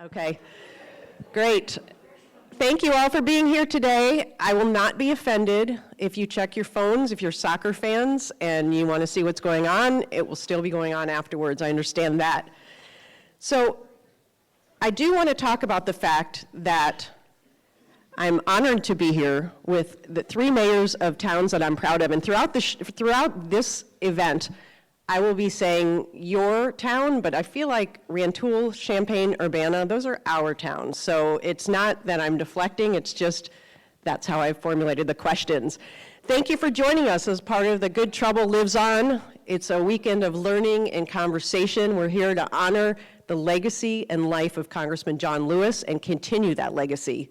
Okay, great. Thank you all for being here today. I will not be offended if you check your phones, if you're soccer fans and you want to see what's going on, it will still be going on afterwards. I understand that. So I do want to talk about the fact that I'm honored to be here with the three mayors of towns that I'm proud of. And throughout this event, I will be saying your town, but I feel like Rantoul, Champaign, Urbana, those are our towns. So it's not that I'm deflecting, it's just that's how I formulated the questions. Thank you for joining us as part of the Good Trouble Lives On. It's a weekend of learning and conversation. We're here to honor the legacy and life of Congressman John Lewis and continue that legacy.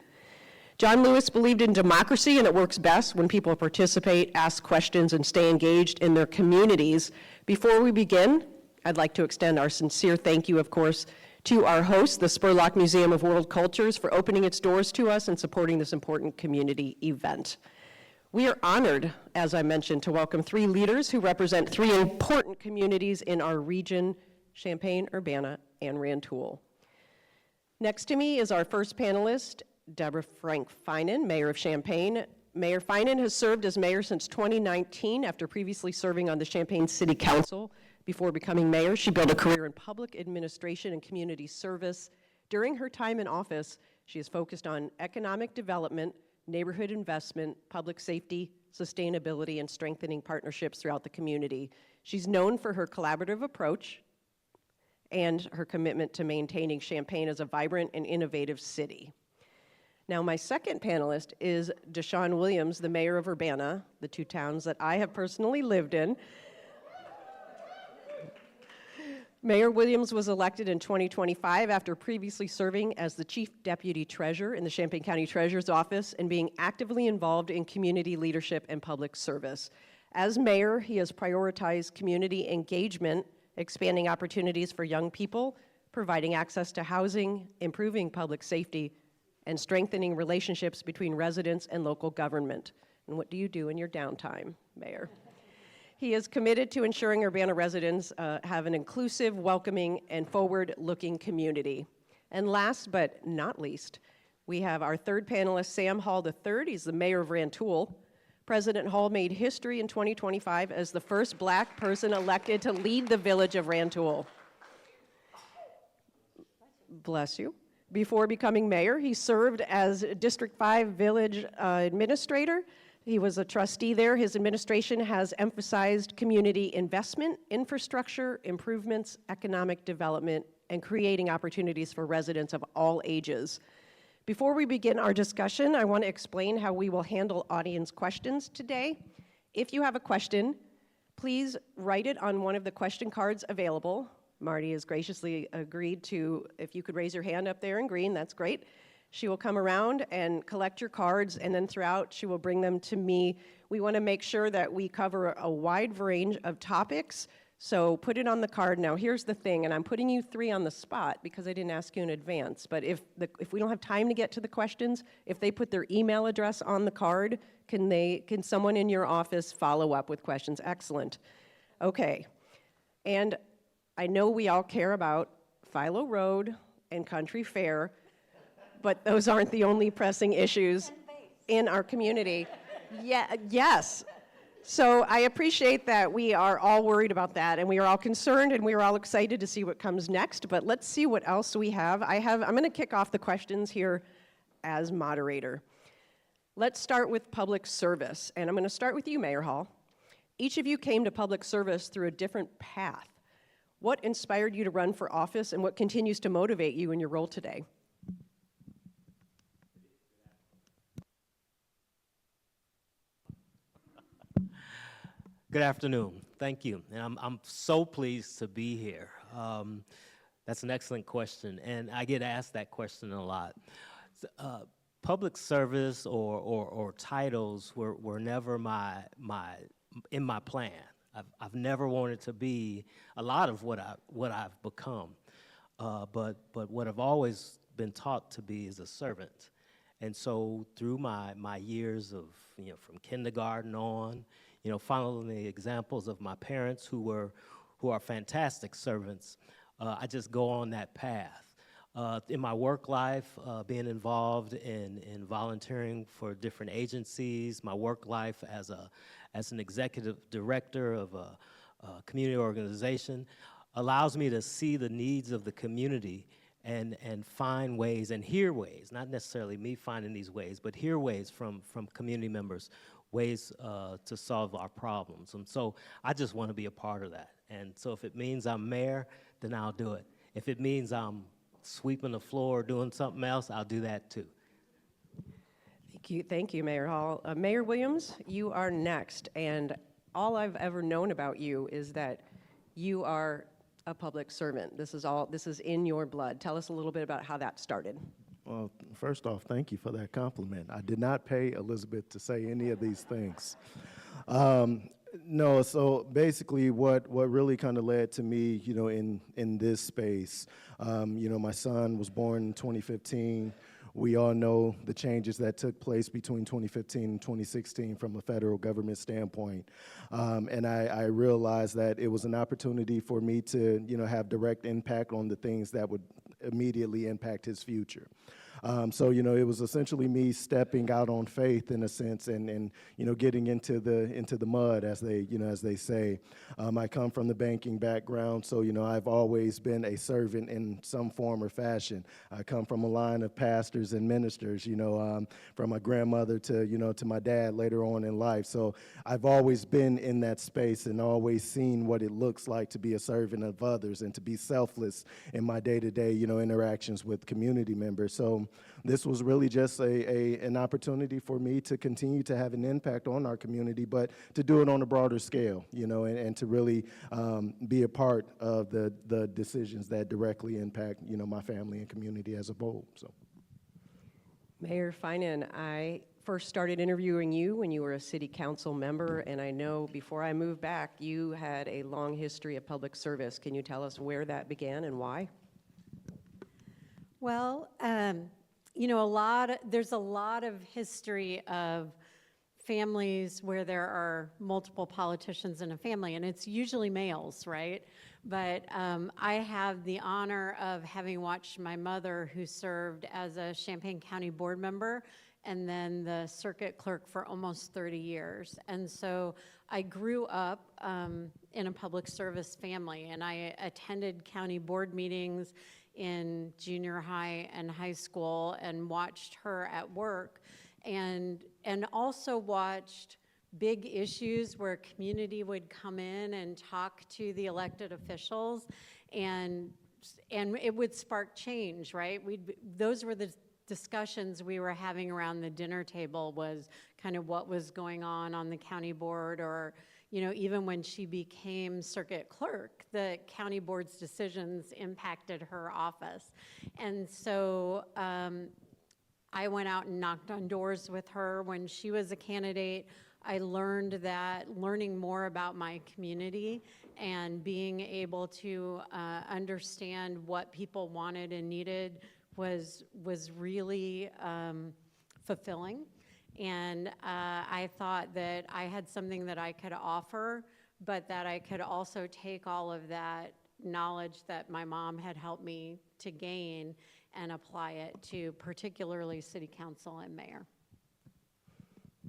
John Lewis believed in democracy, and it works best when people participate, ask questions, and stay engaged in their communities. Before we begin, I'd like to extend our sincere thank you, of course, to our host, the Spurlock Museum of World Cultures, for opening its doors to us and supporting this important community event. We are honored, as I mentioned, to welcome three leaders who represent three important communities in our region, Champaign, Urbana, and Rantoul. Next to me is our first panelist, Deborah Frank Finan, Mayor of Champaign. Mayor Finan has served as mayor since 2019 after previously serving on the Champaign City Council. Before becoming mayor, she built a career in public administration and community service. During her time in office, she has focused on economic development, neighborhood investment, public safety, sustainability, and strengthening partnerships throughout the community. She's known for her collaborative approach and her commitment to maintaining Champaign as a vibrant and innovative city. Now, my second panelist is Deshaun Williams, the mayor of Urbana, the two towns that I have personally lived in. Mayor Williams was elected in 2025 after previously serving as the Chief Deputy Treasurer in the Champaign County Treasurer's Office and being actively involved in community leadership and public service. As mayor, he has prioritized community engagement, expanding opportunities for young people, providing access to housing, improving public safety, and strengthening relationships between residents and local government. And what do you do in your downtime, Mayor? He is committed to ensuring Urbana residents have an inclusive, welcoming, and forward-looking community. And last but not least, we have our third panelist, Sam Hall III. He's the mayor of Rantoul. President Hall made history in 2025 as the first Black person elected to lead the village of Rantoul. Bless you. Before becoming mayor, he served as District 5 village administrator. He was a trustee there. His administration has emphasized community investment, infrastructure, improvements, economic development, and creating opportunities for residents of all ages. Before we begin our discussion, I want to explain how we will handle audience questions today. If you have a question, please write it on one of the question cards available. Marty has graciously agreed to, if you could raise your hand up there in green, that's great. She will come around and collect your cards, and then throughout she will bring them to me. We want to make sure that we cover a wide range of topics, so put it on the card. Now here's the thing, and I'm putting you three on the spot because I didn't ask you in advance, but if we don't have time to get to the questions, if they put their email address on the card, can someone in your office follow up with questions? Excellent. Okay, and I know we all care about Philo Road and Country Fair, but those aren't the only pressing issues in our community. Yes. So I appreciate that we are all worried about that, and we are all concerned, and we are all excited to see what comes next, but let's see what else we have. I'm going to kick off the questions here as moderator. Let's start with public service, and I'm going to start with you, Mayor Hall. Each of you came to public service through a different path. What inspired you to run for office, and what continues to motivate you in your role today? Good afternoon. Thank you. And I'm so pleased to be here. That's an excellent question, and I get asked that question a lot. Public service or titles were never in my plan. I've never wanted to be a lot of what I've become, but what I've always been taught to be is a servant. And so through my years of, from kindergarten on, following the examples of my parents who are fantastic servants, I just go on that path. In my work life, being involved in volunteering for different agencies, my work life as an executive director of a community organization allows me to see the needs of the community and find ways and hear ways, not necessarily me finding these ways, but hear ways from community members, ways to solve our problems. And so I just want to be a part of that. And so if it means I'm mayor, then I'll do it. If it means I'm sweeping the floor or doing something else, I'll do that too. Thank you, Mayor Hall. Mayor Williams, you are next, and all I've ever known about you is that you are a public servant. This is in your blood. Tell us a little bit about how that started. Well, first off, thank you for that compliment. I did not pay Elizabeth to say any of these things. No, so basically what really kind of led to me, in this space, my son was born in 2015. We all know the changes that took place between 2015 and 2016 from a federal government standpoint. And I realized that it was an opportunity for me to, have direct impact on the things that would immediately impact his future. So, it was essentially me stepping out on faith in a sense and getting into the mud, as they say. I come from the banking background, so, I've always been a servant in some form or fashion. I come from a line of pastors and ministers, from my grandmother to my dad later on in life. So I've always been in that space and always seen what it looks like to be a servant of others and to be selfless in my day-to-day, interactions with community members. So this was really just an opportunity for me to continue to have an impact on our community, but to do it on a broader scale, and to really be a part of the decisions that directly impact, my family and community as a whole. So, Mayor Finan, I first started interviewing you when you were a city council member, and I know before I moved back, you had a long history of public service. Can you tell us where that began and why? Well, there's a lot of history of families where there are multiple politicians in a family, and it's usually males, right? But I have the honor of having watched my mother, who served as a Champaign County board member and then the circuit clerk for almost 30 years. And so I grew up in a public service family, and I attended county board meetings in junior high and high school and watched her at work, and also watched big issues where community would come in and talk to the elected officials, and it would spark change, right? Those were the discussions we were having around the dinner table, was kind of what was going on the county board, or even when she became circuit clerk, the county board's decisions impacted her office. And so I went out and knocked on doors with her when she was a candidate. I learned that learning more about my community and being able to understand what people wanted and needed was really fulfilling. And I thought that I had something that I could offer, but that I could also take all of that knowledge that my mom had helped me to gain and apply it to particularly city council and mayor.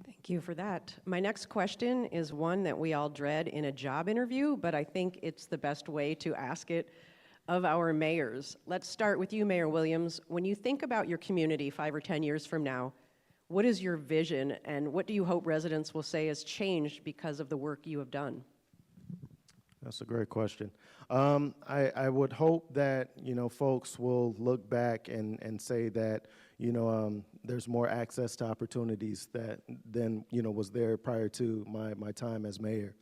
Thank you for that. My next question is one that we all dread in a job interview, but I think it's the best way to ask it of our mayors. Let's start with you, Mayor Williams. When you think about your community 5 or 10 years from now, what is your vision, and what do you hope residents will say has changed because of the work you have done? That's a great question. I would hope that, folks will look back and say that, there's more access to opportunities than was there prior to my time as mayor.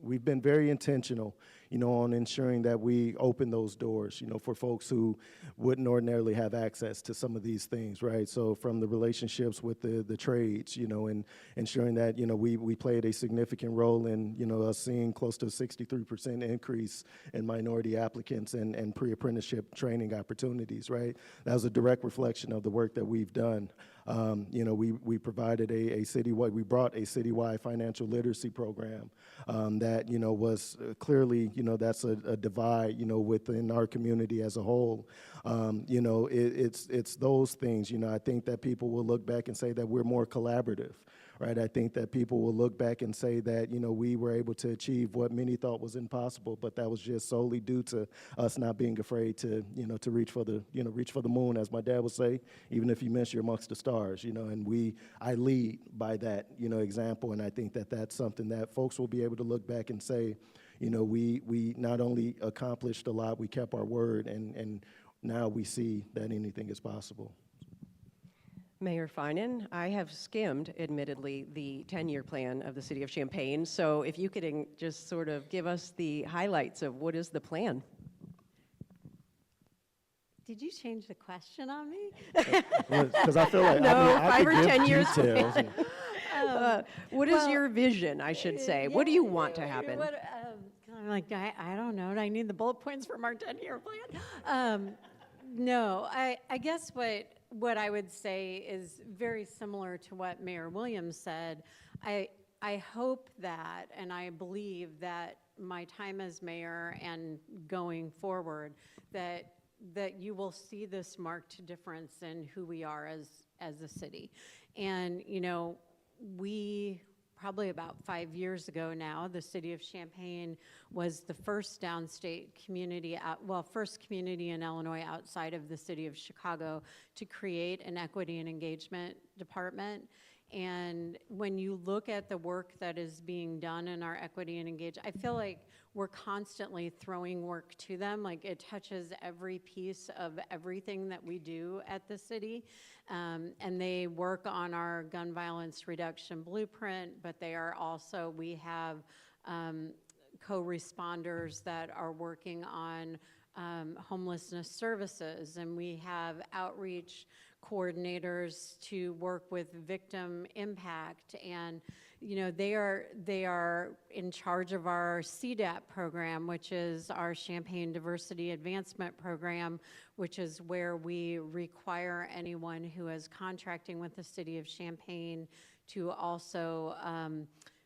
We've been very intentional, on ensuring that we open those doors, for folks who wouldn't ordinarily have access to some of these things, right? So from the relationships with the trades, and ensuring that, we played a significant role in, us seeing close to a 63% increase in minority applicants and pre-apprenticeship training opportunities, right? That was a direct reflection of the work that we've done. We provided we brought a citywide financial literacy program that, was clearly, that's a divide, within our community as a whole. It's those things, I think that people will look back and say that we're more collaborative, right? I think that people will look back and say that, we were able to achieve what many thought was impossible, but that was just solely due to us not being afraid to, to reach for the moon, as my dad would say, even if you miss, you're amongst the stars, and I lead by that, example, and I think that that's something that folks will be able to look back and say, we not only accomplished a lot, we kept our word, and now we see that anything is possible. Mayor Finan, I have skimmed, admittedly, the 10-year plan of the city of Champaign. So if you could just sort of give us the highlights of what is the plan. Did you change the question on me? Because I feel like No, I 5 or could give 10 years details. What is your vision, I should say? What do you want to happen? I'm like, I don't know. I need the bullet points from our 10-year plan. No, I guess what I would say is very similar to what Mayor Williams said. I hope that, and I believe that my time as mayor and going forward, that you will see this marked difference in who we are as a city. And, we probably about 5 years ago now, the city of Champaign was the first downstate community, first community in Illinois outside of the city of Chicago to create an equity and engagement department. And when you look at the work that is being done in our equity and engagement, I feel like we're constantly throwing work to them. Like it touches every piece of everything that we do at the city. And they work on our gun violence reduction blueprint, but we have co-responders that are working on homelessness services, and we have outreach coordinators to work with victim impact, and they are in charge of our CDAP program, which is our Champaign Diversity Advancement Program, which is where we require anyone who is contracting with the city of Champaign to also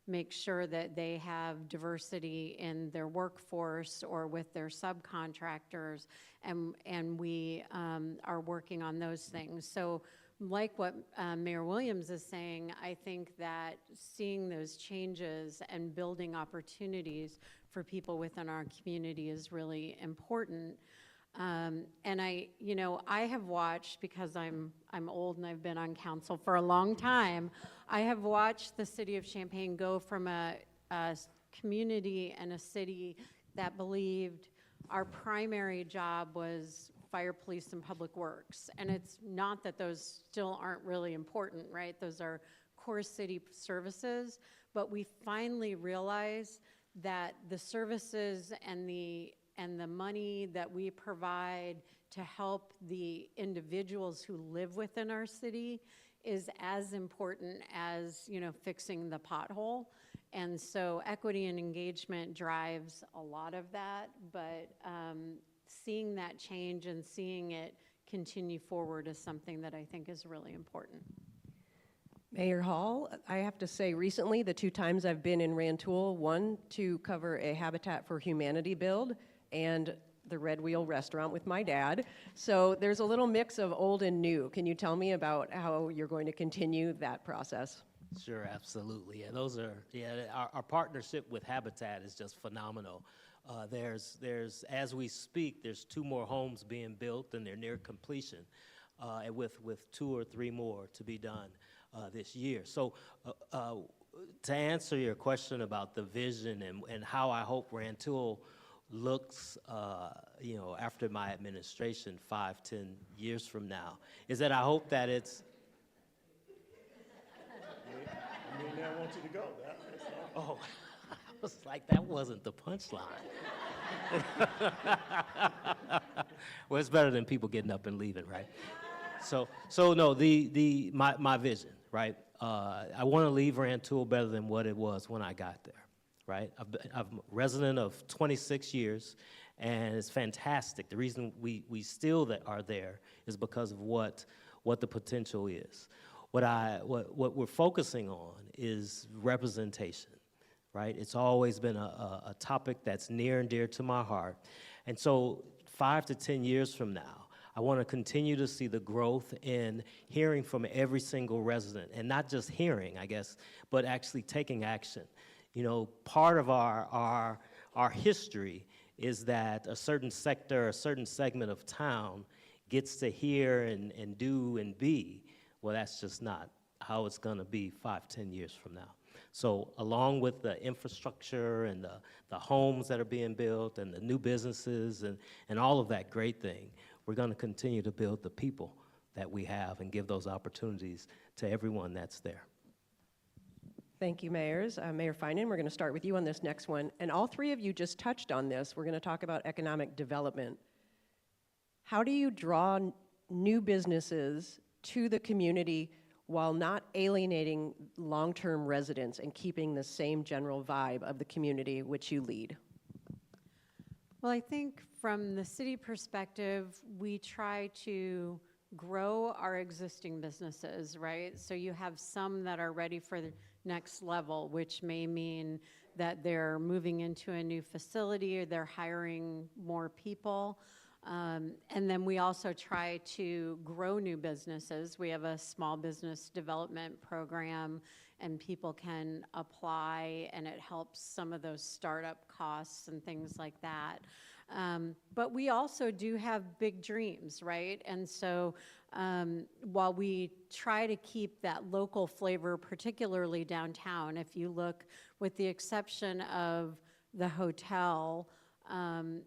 make sure that they have diversity in their workforce or with their subcontractors, and we are working on those things. So like what Mayor Williams is saying, I think that seeing those changes and building opportunities for people within our community is really important. And I have watched, because I'm old and I've been on council for a long time, I have watched the city of Champaign go from a community and a city that believed our primary job was fire, police, and public works. And it's not that those still aren't really important, right? Those are core city services, but we finally realized that the services and the money that we provide to help the individuals who live within our city is as important as, fixing the pothole. And so equity and engagement drives a lot of that, but seeing that change and seeing it continue forward is something that I think is really important. Mayor Hall, I have to say recently, the 2 times I've been in Rantoul, one to cover a Habitat for Humanity build and the Red Wheel restaurant with my dad. So there's a little mix of old and new. Can you tell me about how you're going to continue that process? Sure, absolutely. Our partnership with Habitat is just phenomenal. There's as we speak, there's 2 more homes being built, and they're near completion, and with 2 or 3 more to be done this year. So to answer your question about the vision and how I hope Rantoul looks, after my administration 5-10 years from now, is that I hope that it's. I want you to go. Oh, I was like, that wasn't the punchline. Well, it's better than people getting up and leaving, right? So no, my vision, right? I want to leave Rantoul better than what it was when I got there, right? I'm a resident of 26 years, and it's fantastic. The reason we still are there is because of what the potential is. What we're focusing on is representation. right? It's always been a topic that's near and dear to my heart. And so 5 to 10 years from now, I want to continue to see the growth in hearing from every single resident, and not just hearing, I guess, but actually taking action. You know, part of our history is that a certain sector, a certain segment of town gets to hear and do and be. Well, that's just not how it's going to be 5, 10 years from now. So along with the infrastructure and the homes that are being built and the new businesses and all of that great thing, we're going to continue to build the people that we have and give those opportunities to everyone that's there. Thank you, Mayors. Mayor Finan, we're going to start with you on this next one. And all three of you just touched on this. We're going to talk about economic development. How do you draw new businesses to the community while not alienating long-term residents and keeping the same general vibe of the community which you lead? Well, I think from the city perspective, we try to grow our existing businesses, right? So you have some that are ready for the next level, which may mean that they're moving into a new facility or they're hiring more people. And then we also try to grow new businesses. We have a small business development program, and people can apply, and it helps some of those startup costs and things like that. But we also do have big dreams, right? And so while we try to keep that local flavor, particularly downtown, if you look, with the exception of the hotel,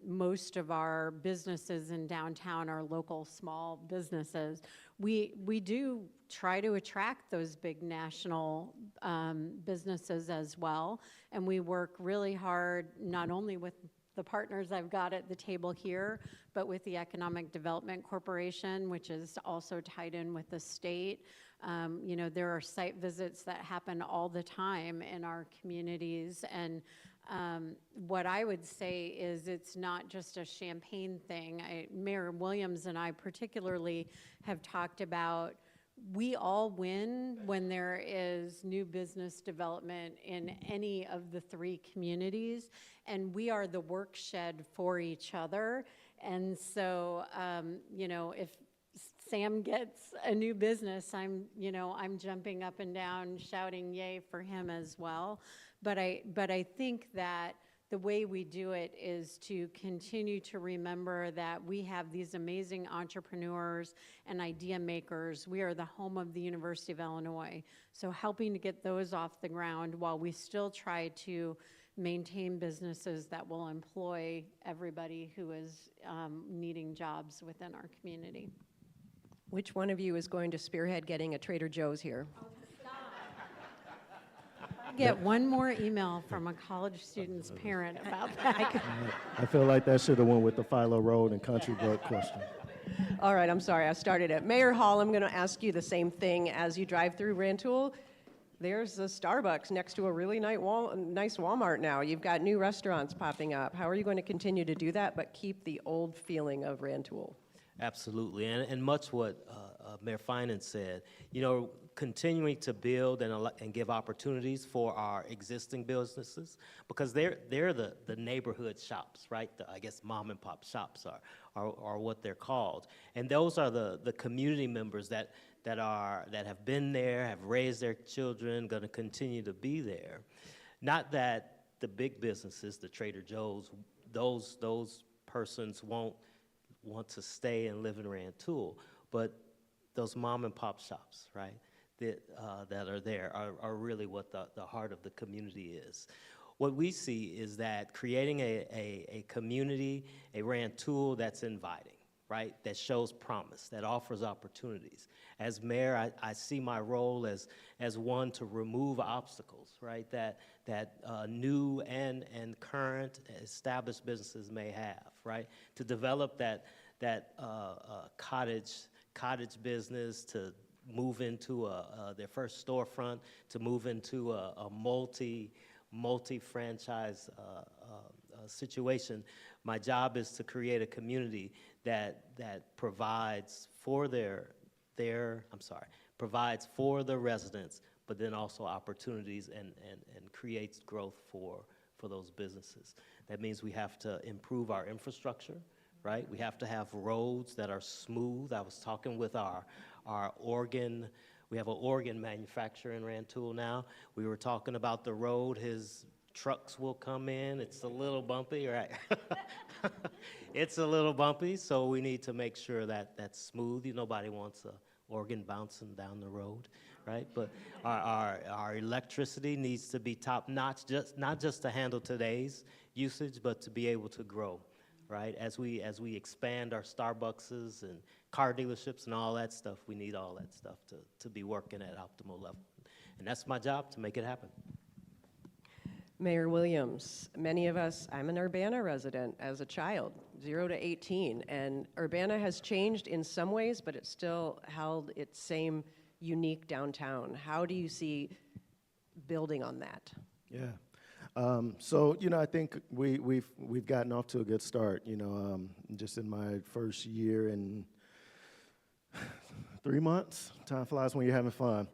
most of our businesses in downtown are local small businesses. We do try to attract those big national businesses as well, and we work really hard not only with the partners I've got at the table here, but with the Economic Development Corporation, which is also tied in with the state. You know, there are site visits that happen all the time in our communities, and what I would say is it's not just a Champaign thing. Mayor Williams and I particularly have talked about we all win when there is new business development in any of the 3 communities, and we are the work shed for each other. And so, you know, if Sam gets a new business, I'm jumping up and down shouting yay for him as well. But I think that the way we do it is to continue to remember that we have these amazing entrepreneurs and idea makers. We are the home of the University of Illinois. So helping to get those off the ground while we still try to maintain businesses that will employ everybody who is needing jobs within our community. Which one of you is going to spearhead getting a Trader Joe's here? Get one more email from a college student's parent about that. I feel like that should have went with the Philo Road and Country Book question. All right, I'm sorry, I started it. Mayor Hall, I'm going to ask you the same thing. As you drive through Rantoul, there's a Starbucks next to a really nice Walmart now. You've got new restaurants popping up. How are you going to continue to do that but keep the old feeling of Rantoul? Absolutely, and much what Mayor Finan said, you know, continuing to build and give opportunities for our existing businesses, because they're the neighborhood shops, right? I guess mom and pop shops are what they're called, and those are the community members that have been there, have raised their children, going to continue to be there. Not that the big businesses, the Trader Joe's, those persons won't want to stay and live in Rantoul, but those mom and pop shops, right, that are there are really what the heart of the community is. What we see is that creating a community, a Rantoul that's inviting, right, that shows promise, that offers opportunities. As mayor, I see my role as one to remove obstacles, right, that new and current established businesses may have, right, to develop that cottage business, to move into their first storefront, to move into a multi-franchise situation. My job is to create a community that provides for provides for the residents, but then also opportunities and creates growth for those businesses. That means we have to improve our infrastructure, right? We have to have roads that are smooth. I was talking with our organ, we have an organ manufacturer in Rantoul now. We were talking about the road, his trucks will come in, it's a little bumpy, right? It's a little bumpy, so we need to make sure that that's smooth. Nobody wants a organ bouncing down the road, right? But our electricity needs to be top notch, not just to handle today's usage, but to be able to grow, right? As we expand our Starbuckses and car dealerships and all that stuff, we need all that stuff to be working at optimal level. And that's my job, to make it happen. Mayor Williams, many of us, I'm an Urbana resident as a child, 0 to 18, and Urbana has changed in some ways, but it still held its same unique downtown. How do you see building on that? Yeah. So, I think we've gotten off to a good start, just in my first year and 3 months. Time flies when you're having fun.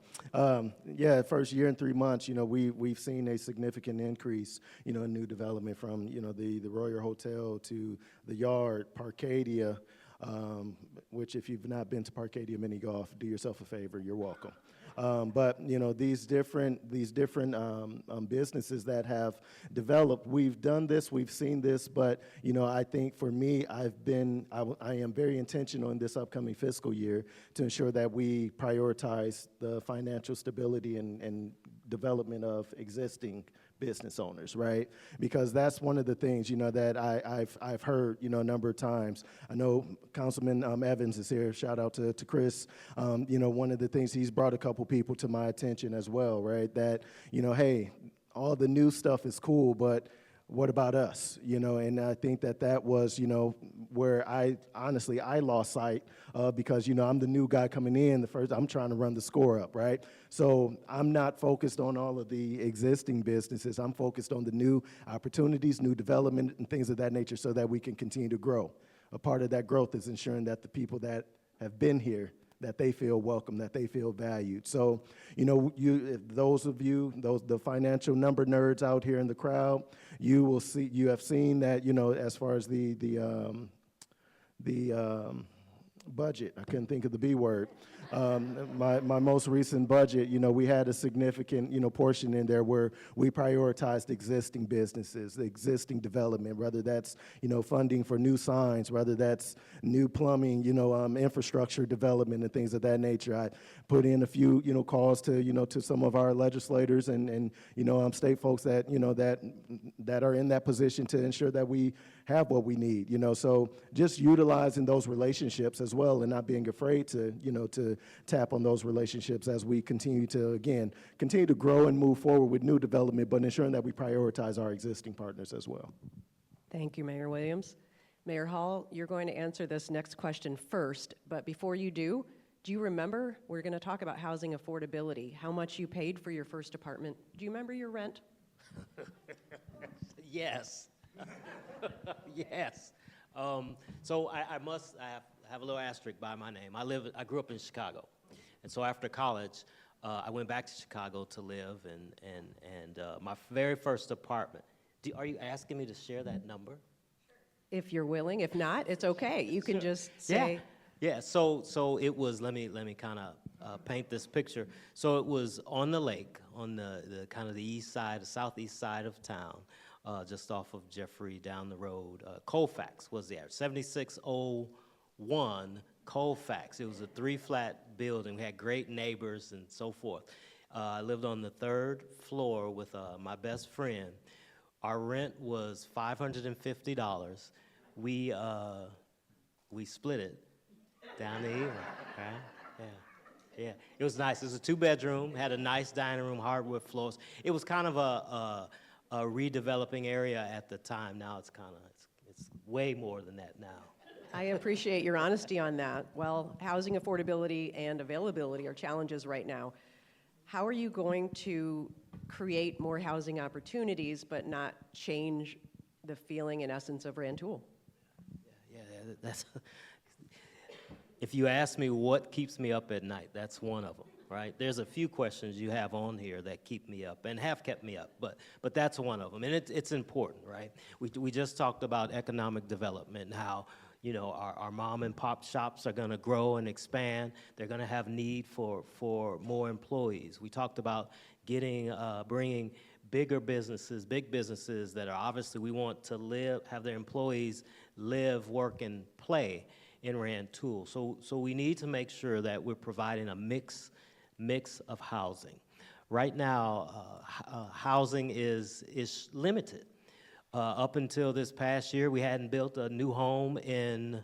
First year and 3 months, we've seen a significant increase, in new development from, the Royal Hotel to the Yard, Parcadia, which if you've not been to Parcadia Mini Golf, do yourself a favor, you're welcome. But these different businesses that have developed, we've done this, we've seen this, but I think for me, I am very intentional in this upcoming fiscal year to ensure that we prioritize the financial stability and development of existing business owners, right? Because that's one of the things, that I've heard, a number of times. I know Councilman Evans is here. Shout out to Chris. One of the things, he's brought a couple people to my attention as well, right? That, hey, all the new stuff is cool, but what about us? And I think that was, where I lost sight of, because, I'm the new guy coming in. I'm trying to run the score up, right? So I'm not focused on all of the existing businesses. I'm focused on the new opportunities, new development, and things of that nature so that we can continue to grow. A part of that growth is ensuring that the people that have been here, that they feel welcome, that they feel valued. So, those of you, the financial number nerds out here in the crowd, you have seen that, as far as the budget, I couldn't think of the B word. My most recent budget, we had a significant, portion in there where we prioritized existing businesses, the existing development, whether that's, funding for new signs, whether that's new plumbing, infrastructure development and things of that nature. I put in a few, calls to, to some of our legislators and state folks that, that are in that position to ensure that we have what we need, so just utilizing those relationships as well and not being afraid to, to tap on those relationships as we continue to grow and move forward with new development, but ensuring that we prioritize our existing partners as well. Thank you, Mayor Williams. Mayor Hall, you're going to answer this next question first, but before you do you remember, we're going to talk about housing affordability, how much you paid for your first apartment. Do you remember your rent? Yes. Yes. So I have a little asterisk by my name. I grew up in Chicago, and so after college, I went back to Chicago to live, and my very first apartment. Are you asking me to share that number? If you're willing. If not, it's okay. You can just say. Yeah. So it was. Let me kind of paint this picture. So it was on the lake, on the kind of the east side, the southeast side of town. Just off of Jeffrey down the road. Colfax was there, 7601 Colfax. It was a 3-flat building. We had great neighbors and so forth. I lived on the 3rd floor with my best friend. Our rent was $550. We split it down the evening, right? Yeah. It was nice. It was a 2-bedroom, had a nice dining room, hardwood floors. It was kind of a redeveloping area at the time. Now it's way more than that now. I appreciate your honesty on that. Well, housing affordability and availability are challenges right now. How are you going to create more housing opportunities but not change the feeling and essence of Rantoul? Yeah, that's if you ask me what keeps me up at night, that's one of them. right? There's a few questions you have on here that keep me up and have kept me up, but that's one of them, and it's important, right? We just talked about economic development and how, you know, our mom and pop shops are gonna grow and expand. They're gonna have need for more employees. We talked about bringing big businesses that are obviously we want to have their employees live, work, and play in Rantoul. So we need to make sure that we're providing a mix of housing. Right now, housing is limited. Up until this past year, we hadn't built a new home in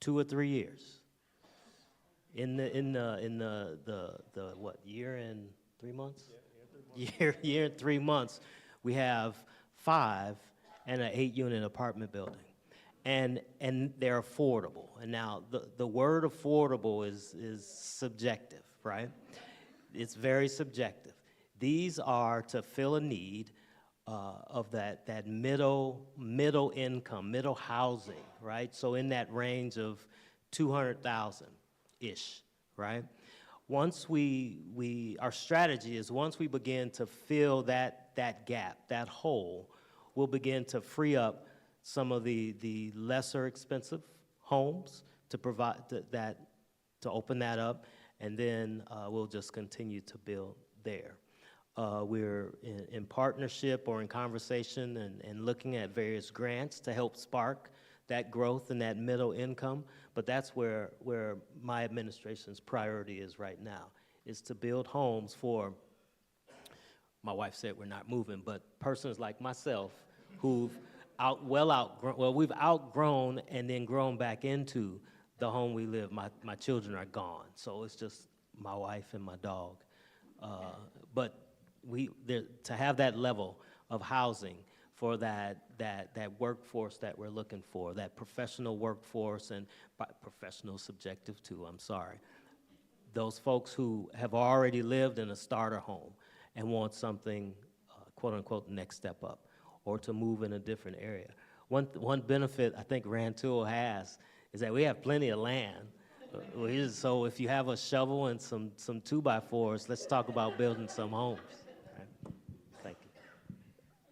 2 or 3 years. In the what, year and 3 months? Year and 3 months, we have 5 and an 8-unit apartment building. And they're affordable. And now the word affordable is subjective, right? It's very subjective. These are to fill a need of that middle income, middle housing, right? So in that range of 200,000-ish, right? Once our strategy is once we begin to fill that gap, that hole, we'll begin to free up some of the lesser expensive homes to provide to open that up, and then we'll just continue to build there. We're in partnership or in conversation and looking at various grants to help spark that growth and that middle income, but that's where my administration's priority is right now, is to build homes for, my wife said we're not moving, but persons like myself who've we've outgrown and then grown back into the home we live. My children are gone, so it's just my wife and my dog. But to have that level of housing for that workforce that we're looking for, that professional workforce, and professional subjective too, I'm sorry. Those folks who have already lived in a starter home and want something, quote unquote, next step up, or to move in a different area. One benefit I think Rantoul has is that we have plenty of land. So if you have a shovel and some 2x4s, let's talk about building some homes. Right. Thank you.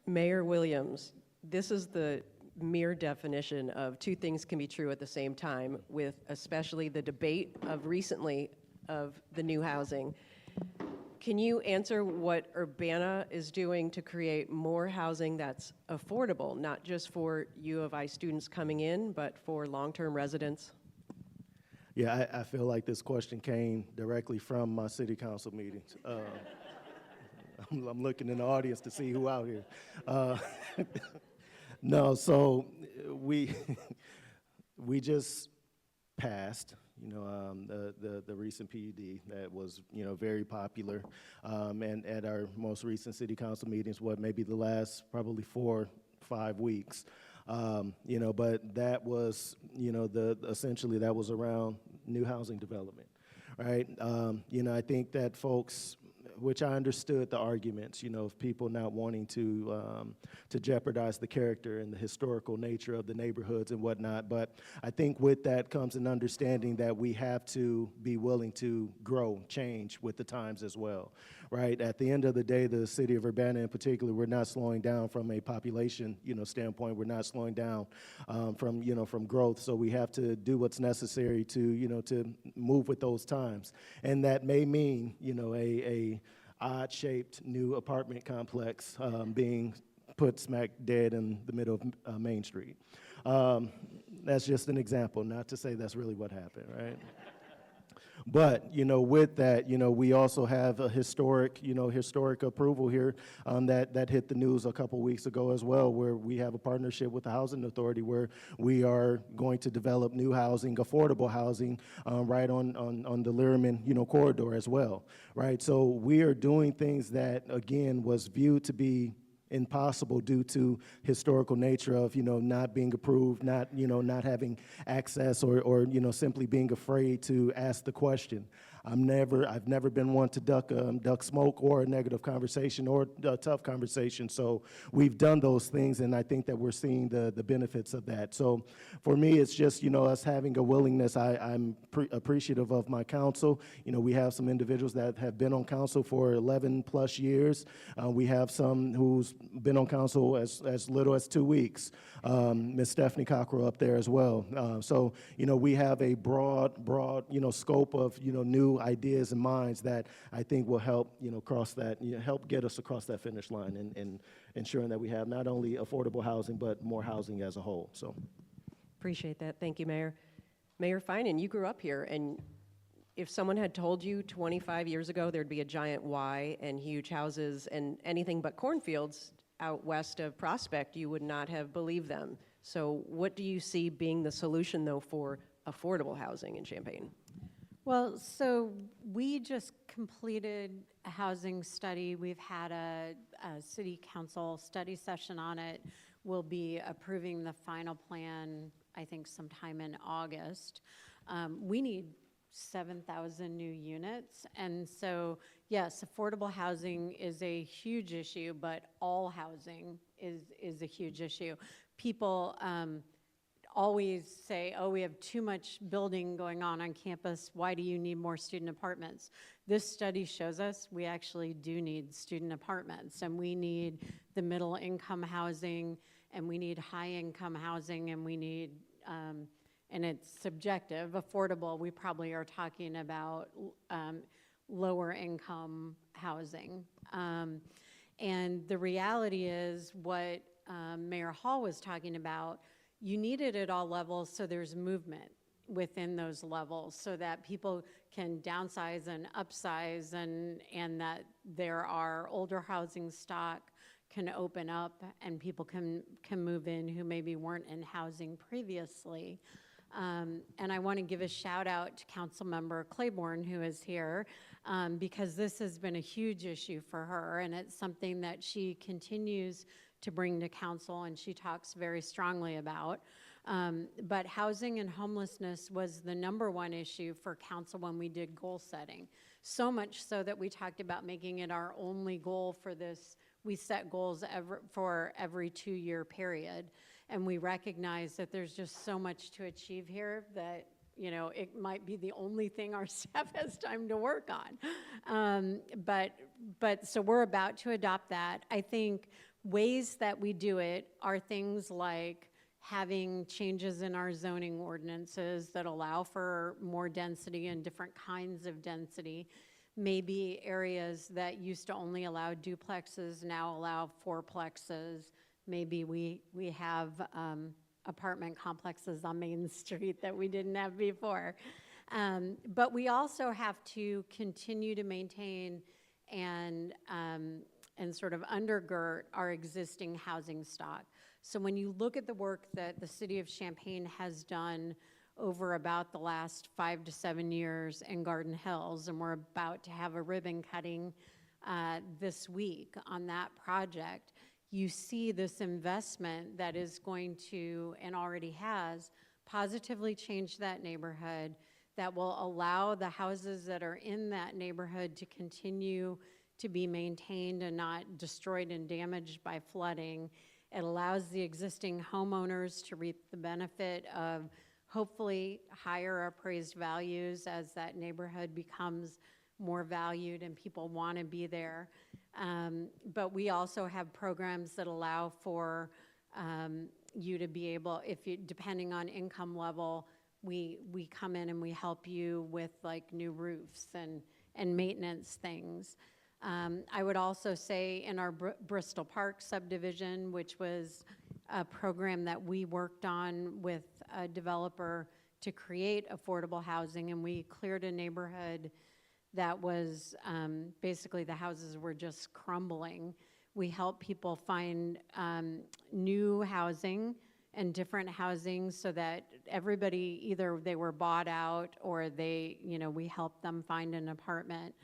Mayor Williams, this is the mere definition of two things can be true at the same time, with especially the debate of recently of the new housing. Can you answer what Urbana is doing to create more housing that's affordable, not just for U of I students coming in, but for long-term residents? Yeah, I feel like this question came directly from my city council meetings. I'm looking in the audience to see who out here. No, so we just passed, the recent PUD that was, very popular, and at our most recent city council meetings, maybe the last probably 4 or 5 weeks. But that was, essentially that was around new housing development, right? I think that folks, which I understood the arguments, of people not wanting to jeopardize the character and the historical nature of the neighborhoods and whatnot. But I think with that comes an understanding that we have to be willing to grow, change with the times as well, right? At the end of the day, the city of Urbana in particular, we're not slowing down from a population, standpoint. We're not slowing down from growth. So we have to do what's necessary to, to move with those times. And that may mean, a odd-shaped new apartment complex being put smack dead in the middle of Main Street. That's just an example, not to say that's really what happened, right? But, with that, we also have a historic approval here that hit the news a couple weeks ago as well, where we have a partnership with the Housing Authority where we are going to develop new housing, affordable housing, right on the Learman, corridor as well, right? So we are doing things that, again, was viewed to be impossible due to historical nature of, not being approved, not having access or simply being afraid to ask the question. I've never been one to duck smoke or a negative conversation or a tough conversation. So we've done those things, and I think that we're seeing the benefits of that. So for me, it's just, us having a willingness. I'm appreciative of my council. We have some individuals that have been on council for 11 plus years. We have some who's been on council as little as 2 weeks. Ms. Stephanie Cockrell up there as well. So, we have a broad, scope of, new ideas and minds that I think will help, cross that, help get us across that finish line and ensuring that we have not only affordable housing, but more housing as a whole. So, Appreciate that. Thank you, Mayor. Mayor Finan, you grew up here, and if someone had told you 25 years ago there'd be a giant Y and huge houses and anything but cornfields out west of Prospect, you would not have believed them. So what do you see being the solution, though, for affordable housing in Champaign? Well, so we just completed a housing study. We've had a city council study session on it. We'll be approving the final plan, I think, sometime in August. We need 7,000 new units. And so, yes, affordable housing is a huge issue, but all housing is a huge issue. People always say, oh, we have too much building going on campus. Why do you need more student apartments? This study shows us we actually do need student apartments, and we need the middle income housing, and we need high income housing, and we need, and it's subjective, affordable, we probably are talking about lower income housing. And the reality is what Mayor Hall was talking about, you need it at all levels so there's movement within those levels so that people can downsize and upsize and that there are older housing stock can open up and people can move in who maybe weren't in housing previously. And I want to give a shout out to Councilmember Claiborne, who is here, because this has been a huge issue for her, and it's something that she continues to bring to council, and she talks very strongly about. But housing and homelessness was the #1 issue for council when we did goal setting. So much so that we talked about making it our only goal for this. We set goals for every 2-year period. And we recognize that there's just so much to achieve here that, it might be the only thing our staff has time to work on. But so we're about to adopt that. I think ways that we do it are things like having changes in our zoning ordinances that allow for more density and different kinds of density. Maybe areas that used to only allow duplexes now allow fourplexes. Maybe we have apartment complexes on Main Street that we didn't have before. But we also have to continue to maintain and sort of undergird our existing housing stock. So when you look at the work that the city of Champaign has done over about the last 5 to 7 years in Garden Hills, and we're about to have a ribbon cutting this week on that project, you see this investment that is going to, and already has, positively change that neighborhood, that will allow the houses that are in that neighborhood to continue to be maintained and not destroyed and damaged by flooding. It allows the existing homeowners to reap the benefit of hopefully higher appraised values as that neighborhood becomes more valued and people want to be there. But we also have programs that allow for you to be able, depending on income level, we come in and we help you with like new roofs and maintenance things. I would also say in our Bristol Park subdivision, which was a program that we worked on with a developer to create affordable housing, and we cleared a neighborhood that was basically the houses were just crumbling. We help people find new housing and different housing so that everybody, either they were bought out or we helped them find an apartment.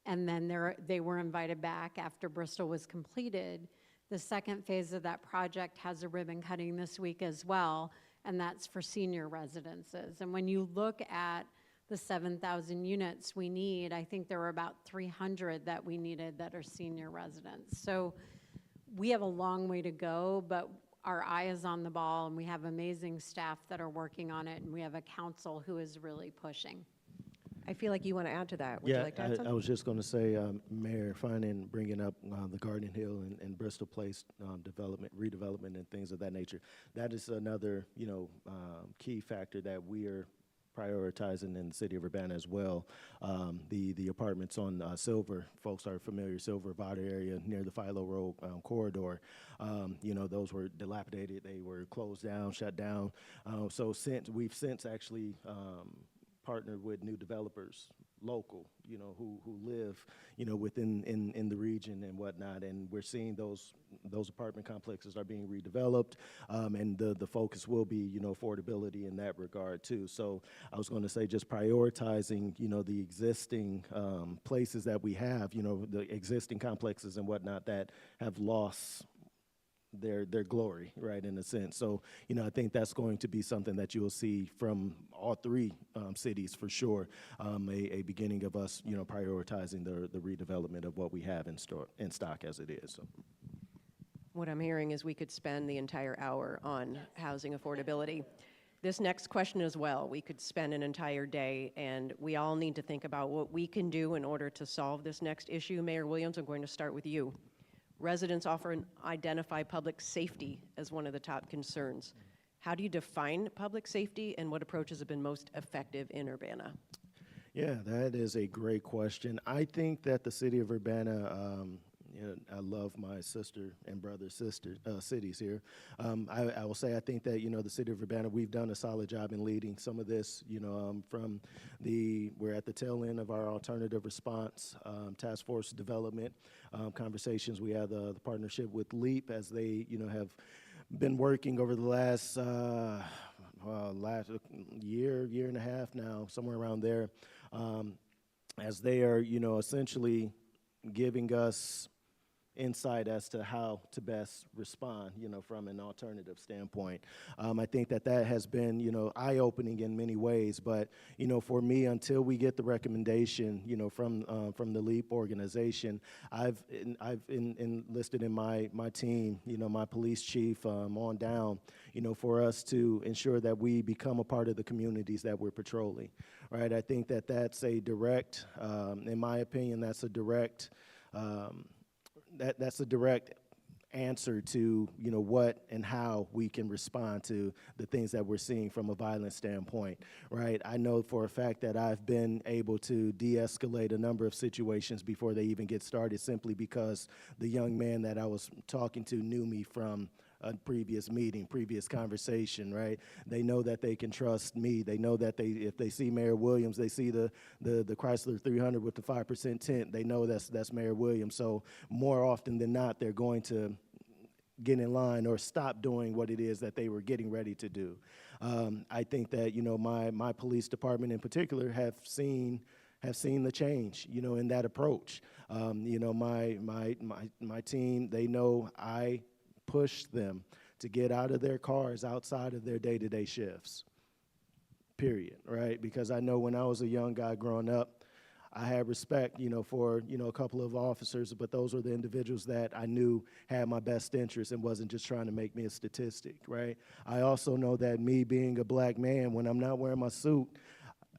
And then they were invited back after Bristol was completed. The second phase of that project has a ribbon cutting this week as well, and that's for senior residences. And when you look at the 7,000 units we need. I think there were about 300 that we needed that are senior residents. So we have a long way to go, but our eye is on the ball, and we have amazing staff that are working on it, and we have a council who is really pushing. I feel like you want to add to that. Would you like to add I something? was just going to say, Mayor, finding, bringing up the Garden Hill and Bristol Place redevelopment, and things of that nature. That is another, key factor that we are prioritizing in the city of Urbana as well. The apartments on Silver, folks are familiar, Silver Vada area near the Philo Road corridor. Those were dilapidated. They were closed down, shut down. So we've since actually partnered with new developers, local, who live, within in the region and whatnot, and we're seeing those apartment complexes are being redeveloped, and the focus will be, affordability in that regard too. So I was going to say, just prioritizing, the existing places that we have, the existing complexes and whatnot that have lost their glory, right, in a sense. So, I think that's going to be something that you'll see from all three cities for sure, a beginning of us, prioritizing the redevelopment of what we have in stock as it is. So. What I'm hearing is we could spend the entire hour on housing affordability. This next question as well, we could spend an entire day, and we all need to think about what we can do in order to solve this next issue. Mayor Williams, I'm going to start with you. Residents often identify public safety as one of the top concerns. How do you define public safety, and what approaches have been most effective in Urbana? Yeah, that is a great question. I think that the city of Urbana, I love my sister and brother cities here. I will say I think that, the city of Urbana, we've done a solid job in leading some of this, we're at the tail end of our alternative response task force development conversations. We have the partnership with LEAP as they, have been working over the last year and a half now, somewhere around there, as they are, essentially giving us insight as to how to best respond, from an alternative standpoint. I think that has been, eye-opening in many ways. But, for me, until we get the recommendation, from the LEAP organization, I've enlisted in my team, my police chief on down, for us to ensure that we become a part of the communities that we're patrolling, right? I think that that's a direct, in my opinion, that's a direct that's a direct answer to, what and how we can respond to the things that we're seeing from a violence standpoint, right? I know for a fact that I've been able to de-escalate a number of situations before they even get started, simply because the young man that I was talking to knew me from a previous meeting, previous conversation, right? They know that they can trust me. They know that if they see Mayor Williams, they see the Chrysler 300 with the 5% tint, they know that's Mayor Williams. So more often than not, they're going to get in line or stop doing what it is that they were getting ready to do. I think that, my police department in particular have seen the change, in that approach. My team, they know I push them to get out of their cars outside of their day-to-day shifts, period, right? Because I know when I was a young guy growing up, I had respect, for, a couple of officers, but those were the individuals that I knew had my best interest and wasn't just trying to make me a statistic, right? I also know that me being a black man, when I'm not wearing my suit,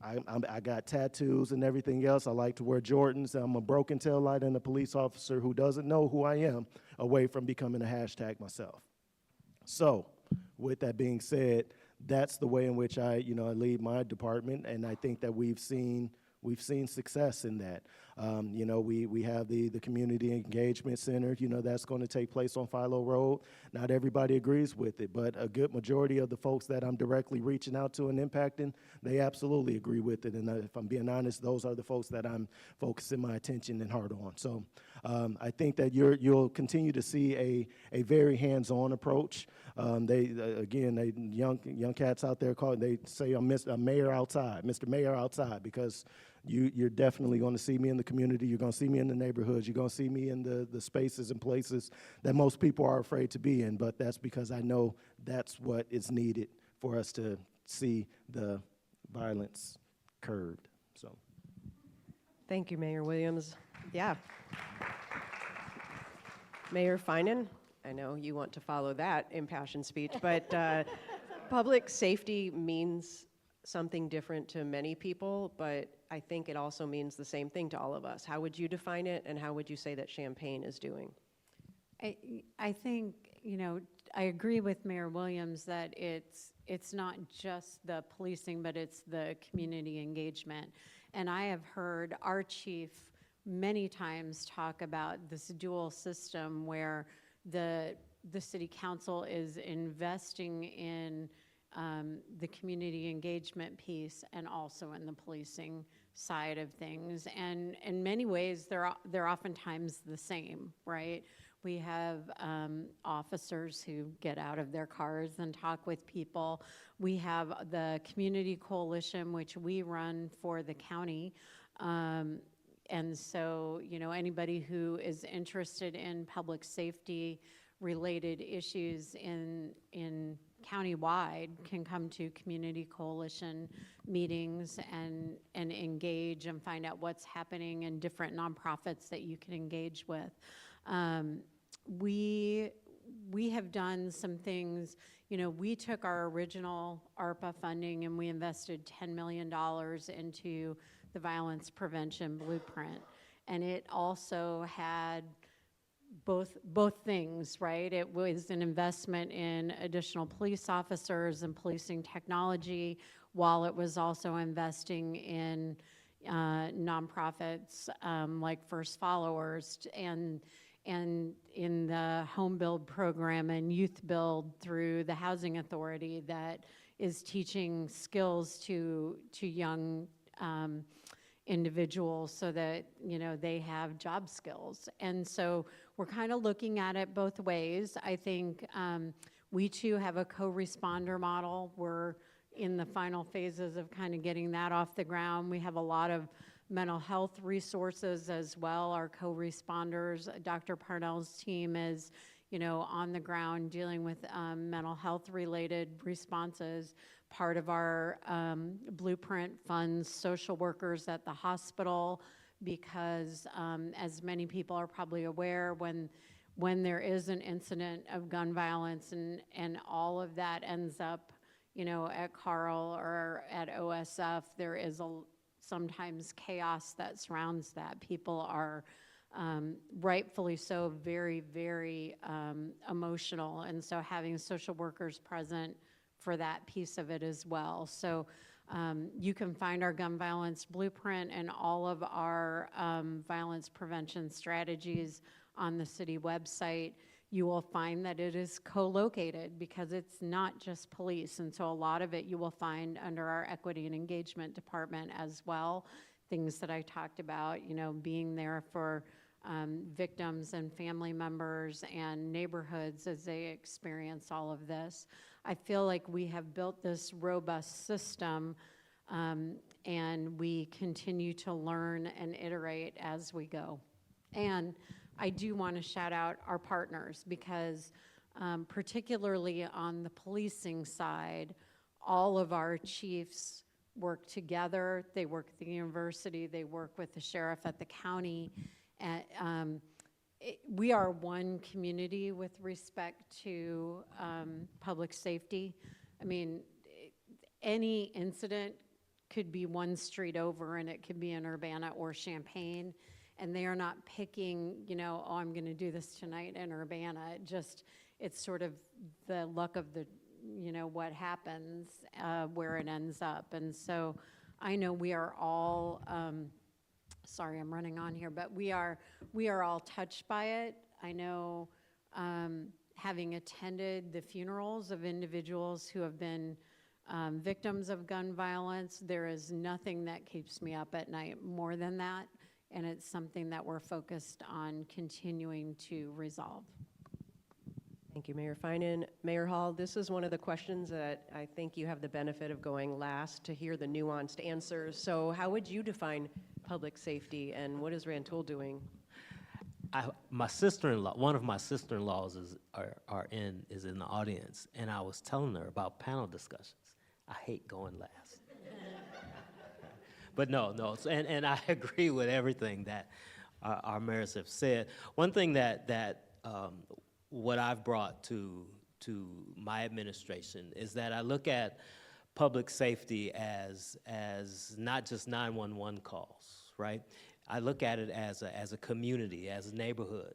I got tattoos and everything else. I like to wear Jordans. I'm a broken tail light and a police officer who doesn't know who I am, away from becoming a hashtag myself. So, with that being said, that's the way in which I lead my department, and I think that we've seen success in that. We have the Community Engagement Center, that's going to take place on Philo Road. Not everybody agrees with it, but a good majority of the folks that I'm directly reaching out to and impacting, they absolutely agree with it. And if I'm being honest, those are the folks that I'm focusing my attention and heart on. So I think that you'll continue to see a very hands-on approach. Young cats out there they say I'm Mayor outside, Mr. Mayor outside, because you're definitely going to see me in the community. You're going to see me in the neighborhoods. You're going to see me in the spaces and places that most people are afraid to be in. But that's because I know that's what is needed for us to see the violence curbed. So. Thank you, Mayor Williams. Yeah. Mayor Finan, I know you want to follow that impassioned speech, but public safety means something different to many people, but I think it also means the same thing to all of us. How would you define it, and how would you say that Champaign is doing? I think, I agree with Mayor Williams that it's not just the policing, but it's the community engagement. And I have heard our chief many times talk about this dual system where the city council is investing in the community engagement piece and also in the policing side of things. And in many ways, they're oftentimes the same, right? We have officers who get out of their cars and talk with people. We have the Community Coalition, which we run for the county. And so, anybody who is interested in public safety related issues in countywide can come to Community Coalition meetings and engage and find out what's happening in different nonprofits that you can engage with. We have done some things, we took our original ARPA funding and we invested $10 million into the violence prevention blueprint. And it also had both things, right? It was an investment in additional police officers and policing technology, while it was also investing in nonprofits like First Followers and in the home build program and youth build through the Housing Authority that is teaching skills to young individuals so that they have job skills. And so we're kind of looking at it both ways. I think we too have a co-responder model. We're in the final phases of kind of getting that off the ground. We have a lot of mental health resources as well. Our co-responders, Dr. Parnell's team is on the ground dealing with mental health related responses. Part of our blueprint funds social workers at the hospital because as many people are probably aware, when there is an incident of gun violence and all of that ends up at Carl or at OSF, there is sometimes chaos that surrounds that. People are rightfully so very, very emotional, and so having social workers present for that piece of it as well. So you can find our gun violence blueprint and all of our violence prevention strategies on the city website. You will find that it is co-located because it's not just police, and so a lot of it you will find under our equity and engagement department as well. Things that I talked about, being there for victims and family members and neighborhoods as they experience all of this. I feel like we have built this robust system and we continue to learn and iterate as we go. And I do want to shout out our partners because particularly on the policing side, all of our chiefs work together. They work at the university, they work with the sheriff at the county. We are one community with respect to public safety. I mean, any incident could be one street over and it could be in Urbana or Champaign, and they are not picking, oh, I'm gonna do this tonight in Urbana. It's sort of the luck of the, what happens, where it ends up. And so I know we are all, sorry, I'm running on here, but we are all touched by it. I know having attended the funerals of individuals who have been victims of gun violence, there is nothing that keeps me up at night more than that, and it's something that we're focused on continuing to resolve. Thank you, Mayor Finan. Mayor Hall, this is one of the questions that I think you have the benefit of going last to hear the nuanced answers. So how would you define public safety, and what is Rantoul doing? My sister-in-law, one of my sister-in-laws is in the audience, and I was telling her about panel discussions. I hate going last. But no, no, and I agree with everything that our mayors have said. One thing what I've brought to my administration is that I look at public safety as not just 911 calls, right? I look at it as a community, as a neighborhood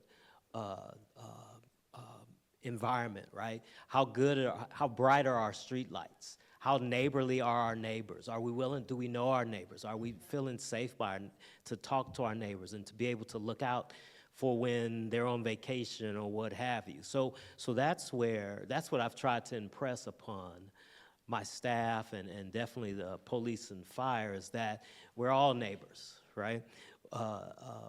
environment, right? How bright are our street lights? How neighborly are our neighbors? Do we know our neighbors? Are we feeling safe to talk to our neighbors and to be able to look out for when they're on vacation or what have you? So that's what I've tried to impress upon my staff and definitely the police and fire, is that we're all neighbors, right?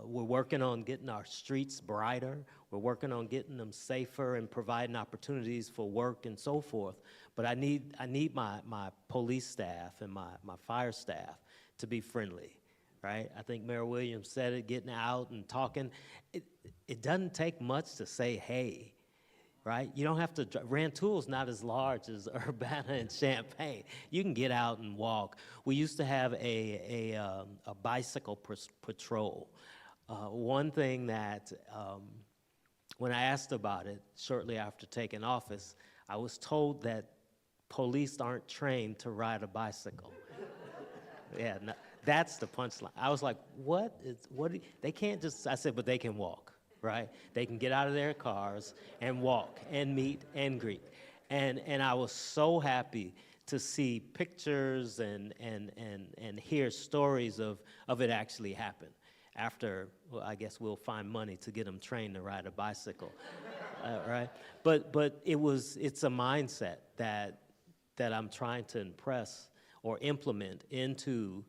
We're working on getting our streets brighter. We're working on getting them safer and providing opportunities for work and so forth. But I need my police staff and my fire staff to be friendly, right? I think Mayor Williams said it, getting out and talking. It doesn't take much to say hey, right? You don't have to, Rantoul's not as large as Urbana and Champaign. You can get out and walk. We used to have a bicycle patrol. One thing that, when I asked about it shortly after taking office, I was told that police aren't trained to ride a bicycle. Yeah, no, that's the punchline. I was like, they can't just, I said, but they can walk. Right? They can get out of their cars and walk and meet and greet. And I was so happy to see pictures and hear stories of it actually happen. After, well, I guess we'll find money to get them trained to ride a bicycle, right? But it's a mindset that I'm trying to impress or implement into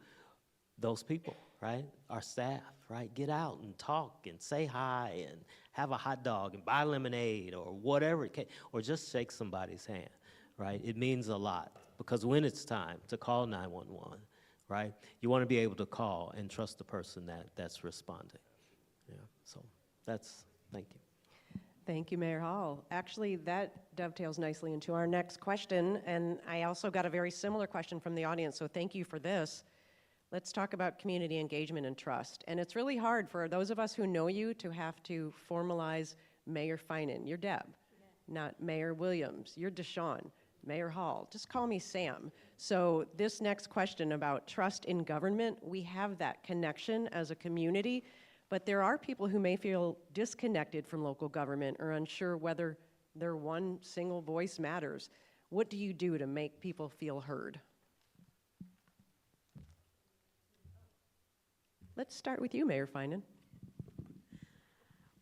those people, right? Our staff, right? Get out and talk and say hi and have a hot dog and buy lemonade or whatever or just shake somebody's hand, right? It means a lot, because when it's time to call 911, right, you want to be able to call and trust the person that's responding. Yeah, so thank you. Thank you, Mayor Hall. Actually, that dovetails nicely into our next question, and I also got a very similar question from the audience, so thank you for this. Let's talk about community engagement and trust. And it's really hard for those of us who know you to have to formalize Mayor Finan. You're Deb, not Mayor Williams. You're Deshawn, Mayor Hall. Just call me Sam. So this next question about trust in government, we have that connection as a community, but there are people who may feel disconnected from local government or unsure whether their one single voice matters. What do you do to make people feel heard? Let's start with you, Mayor Finan.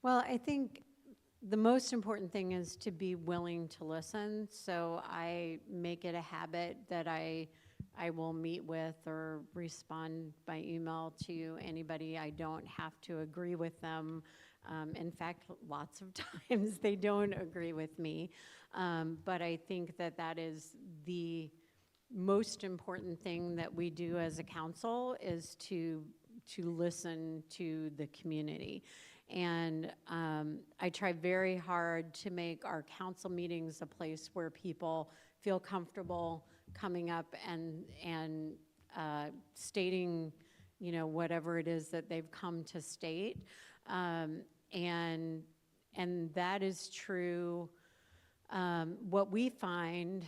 Well, I think the most important thing is to be willing to listen. So I make it a habit that I will meet with or respond by email to anybody. I don't have to agree with them. In fact, lots of times they don't agree with me. But I think that is the most important thing that we do as a council, is to listen to the community. And I try very hard to make our council meetings a place where people feel comfortable coming up and stating, whatever it is that they've come to state. And that is true. What we find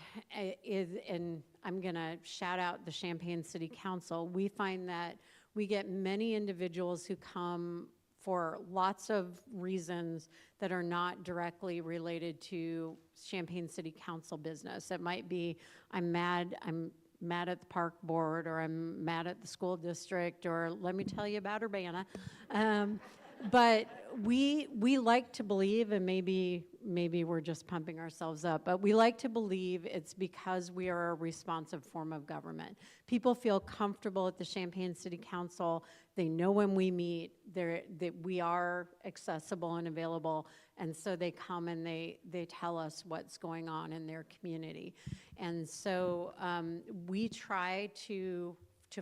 is, and I'm gonna shout out the Champaign City Council, we find that we get many individuals who come for lots of reasons that are not directly related to Champaign City Council business. It might be, I'm mad at the park board, or I'm mad at the school district, or let me tell you about Urbana. But we like to believe, and maybe we're just pumping ourselves up, but we like to believe it's because we are a responsive form of government. People feel comfortable at the Champaign City Council. They know when we meet that we are accessible and available, and so they come and they tell us what's going on in their community. And so we try to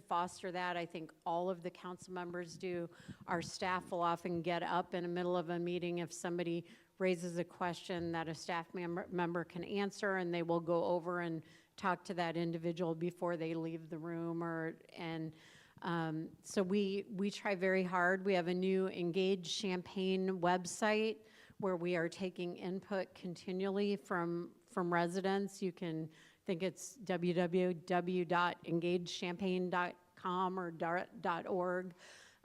foster that. I think all of the council members do. Our staff will often get up in the middle of a meeting if somebody raises a question that a staff member can answer, and they will go over and talk to that individual before they leave the room. So we try very hard. We have a new Engage Champaign website where we are taking input continually from residents. You can think it's www.engagechampaign.com or .org.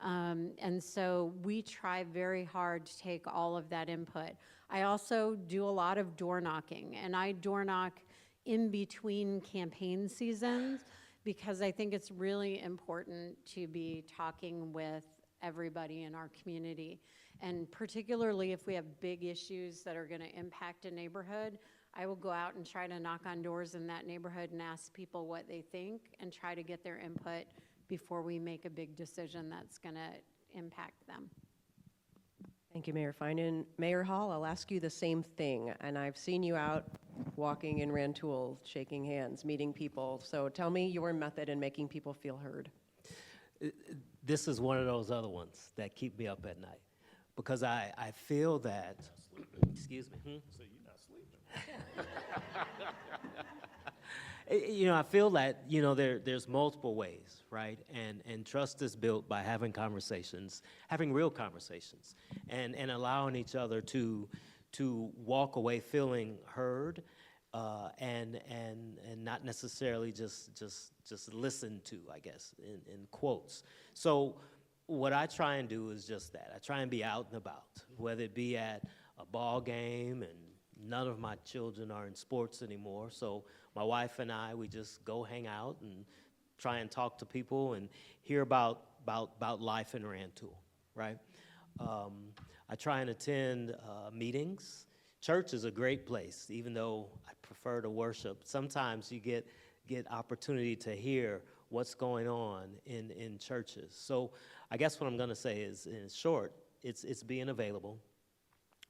And so we try very hard to take all of that input. I also do a lot of door knocking, and I door knock in between campaign seasons because I think it's really important to be talking with everybody in our community. And particularly if we have big issues that are going to impact a neighborhood, I will go out and try to knock on doors in that neighborhood and ask people what they think and try to get their input before we make a big decision that's going to impact them. Thank you, Mayor Fine. And Mayor Hall, I'll ask you the same thing. And I've seen you out walking in Rantoul, shaking hands, meeting people. So tell me your method in making people feel heard. This is one of those other ones that keep me up at night because I feel that, excuse me. So you're not sleeping. I feel that, there's multiple ways, right? And trust is built by having conversations, having real conversations, and allowing each other to walk away feeling heard, and not necessarily just listened to, I guess, in quotes. So what I try and do is just that. I try and be out and about, whether it be at a ball game, and none of my children are in sports anymore, so my wife and I, we just go hang out and try and talk to people and hear about life in Rantoul, right? I try and attend meetings. Church is a great place, even though I prefer to worship. Sometimes you get opportunity to hear what's going on in churches. So I guess what I'm going to say is, in short, it's being available,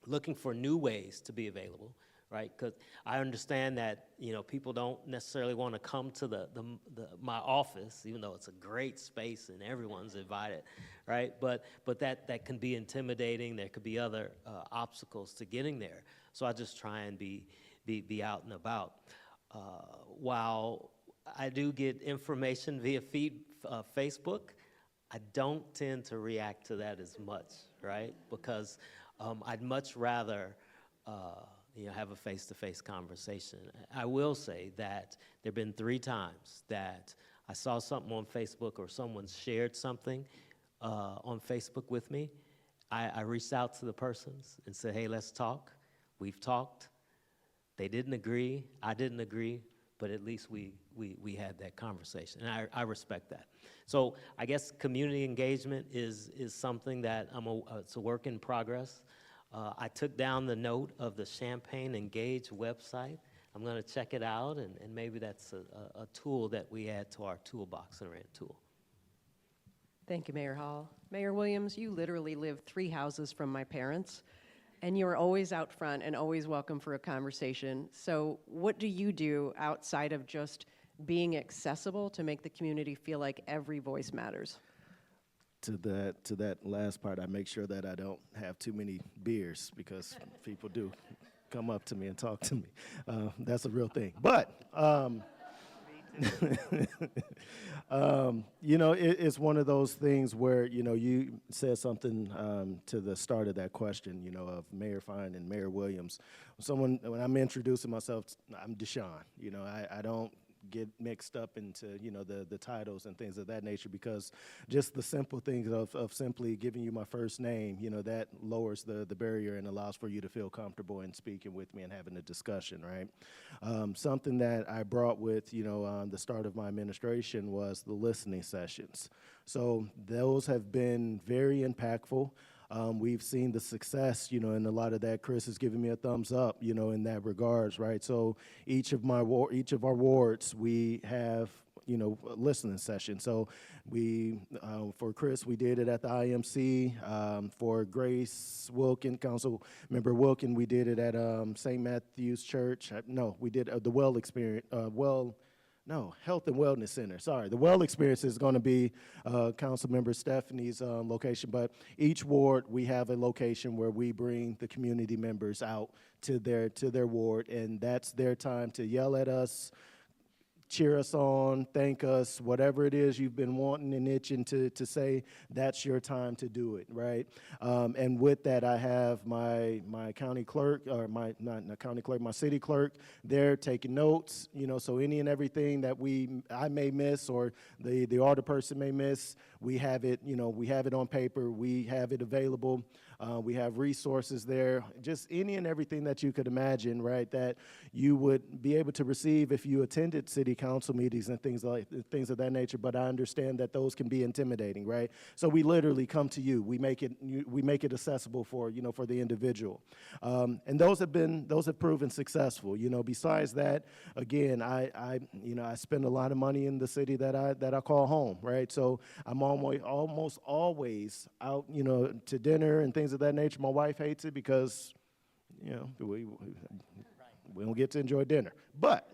looking for new ways to be available, right? Because I understand that people don't necessarily want to come to my office, even though it's a great space and everyone's invited, right? But that can be intimidating. There could be other obstacles to getting there. So I just try and be out and about. While I do get information via Facebook, I don't tend to react to that as much, right? Because I'd much rather have a face-to-face conversation. I will say that there have been 3 times that I saw something on Facebook or someone shared something on Facebook with me. I reached out to the persons and said, hey, let's talk. We've talked. They didn't agree. I didn't agree. But at least we had that conversation, and I respect that. So I guess community engagement is something that it's a work in progress. I took down the note of the Champaign Engage website. I'm going to check it out, and maybe that's a tool that we add to our toolbox in Rantoul. Thank you, Mayor Hall. Mayor Williams, you literally live 3 houses from my parents, and you're always out front and always welcome for a conversation. So what do you do outside of just being accessible to make the community feel like every voice matters? To that last part, I make sure that I don't have too many beers because people do come up to me and talk to me. That's a real thing. But it's one of those things where, you said something to the start of that question, of Mayor Fine and Mayor Williams. When I'm introducing myself, I'm Deshaun. I don't get mixed up into, the titles and things of that nature, because just the simple things of simply giving you my first name, that lowers the barrier and allows for you to feel comfortable in speaking with me and having a discussion, right? Something that I brought with, on the start of my administration was the listening sessions. So those have been very impactful. We've seen the success, and a lot of that. Chris is giving me a thumbs up, in that regards, right? So each of our wards, we have, a listening session. So we, for Chris, we did it at the IMC. For Grace Wilkin, Council Member Wilkin, we did it at St. Matthew's Church. We did the Health and Wellness Center. Sorry, the Well Experience is going to be Council Member Stephanie's location, but each ward we have a location where we bring the community members out to their ward, and that's their time to yell at us, cheer us on, thank us, whatever it is you've been wanting and itching to say, that's your time to do it, right? And with that, I have my county clerk, or my, not county clerk, my city clerk there taking notes, so any and everything that I may miss or the alderperson may miss, we have it, we have it on paper, we have it available. We have resources there, just any and everything that you could imagine, right, that you would be able to receive if you attended city council meetings and things of that nature. But I understand that those can be intimidating, right? So we literally come to you. We make it accessible for for the individual, and those have proven successful. Besides that, again, I spend a lot of money in the city that I call home, right? So I'm almost always out, to dinner and things of that nature. My wife hates it because, we don't get to enjoy dinner. But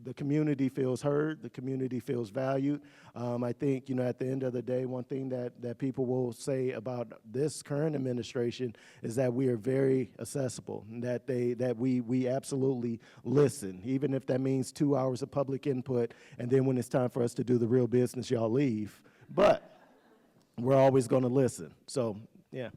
the community feels heard, the community feels valued. I think, at the end of the day, one thing that people will say about this current administration is that we are very accessible, and that we absolutely listen, even if that means 2 hours of public input, and then when it's time for us to do the real business, y'all leave. But we're always going to listen. So, yeah.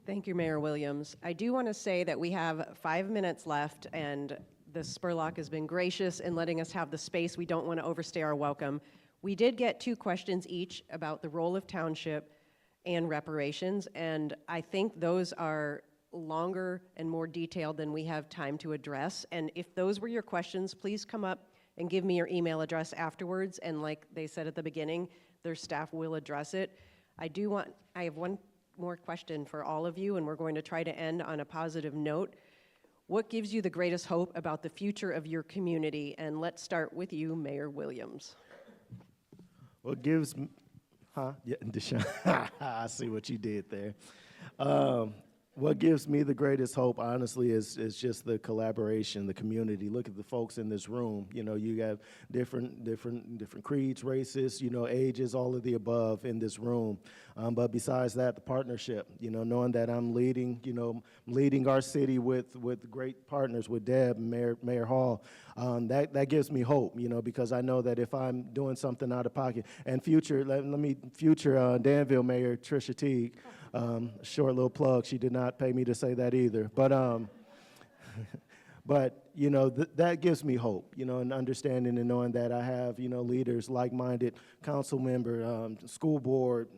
Thank you, Mayor Williams. I do want to say that we have 5 minutes left, and the Spurlock has been gracious in letting us have the space. We don't want to overstay our welcome. We did get 2 questions each about the role of township and reparations, and I think those are longer and more detailed than we have time to address. And if those were your questions, please come up and give me your email address afterwards, and like they said at the beginning, their staff will address it. I have one more question for all of you, and we're going to try to end on a positive note. What gives you the greatest hope about the future of your community? And let's start with you, Mayor Williams. What gives me, yeah, Deshaun, I see what you did there. What gives me the greatest hope, honestly, is just the collaboration, the community. Look at the folks in this room. You have different creeds, races, ages, all of the above in this room. But besides that, the partnership. Knowing that I'm leading our city with great partners, with Deb and Mayor Hall. That gives me hope. Because I know that if I'm doing something out of pocket, and future Danville Mayor Tricia Teague. Short little plug. She did not pay me to say that either. But that gives me hope, and understanding and knowing that I have, leaders, like-minded council member, school board,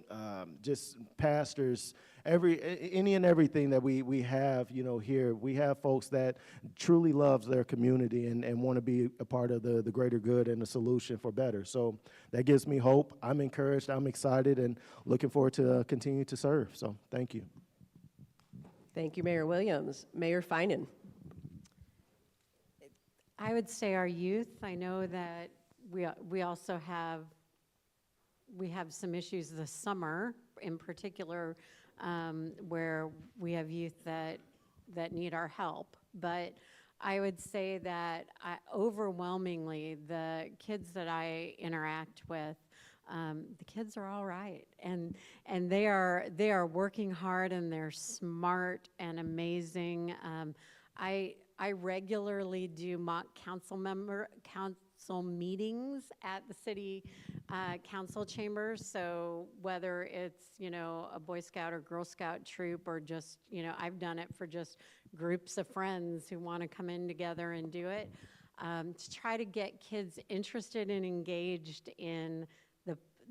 just pastors, any and everything that we have, here. We have folks that truly loves their community and want to be a part of the greater good and the solution for better. So that gives me hope. I'm encouraged. I'm excited and looking forward to continue to serve. So thank you. Thank you, Mayor Williams. Mayor Finan. I would say our youth. I know that we also have some issues this summer, in particular, where we have youth that need our help. But I would say that overwhelmingly, the kids that I interact with, the kids are all right, and they are working hard, and they're smart and amazing. I regularly do mock council meetings at the city council chambers. So whether it's, a Boy Scout or Girl Scout troop, or just, I've done it for just groups of friends who want to come in together and do it, to try to get kids interested and engaged in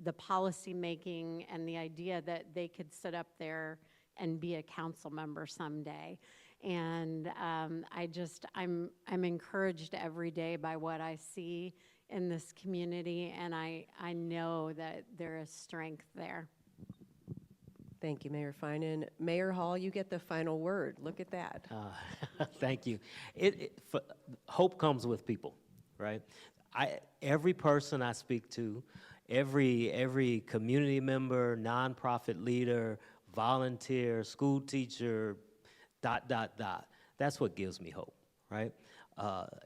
the policy making and the idea that they could sit up there and be a council member someday. And I'm encouraged every day by what I see in this community, and I know that there is strength there. Thank you, Mayor Finan. Mayor Hall, you get the final word. Look at that. Thank you. Hope comes with people, right? Every person I speak to, every community member, nonprofit leader, volunteer, school teacher, ... That's what gives me hope, right?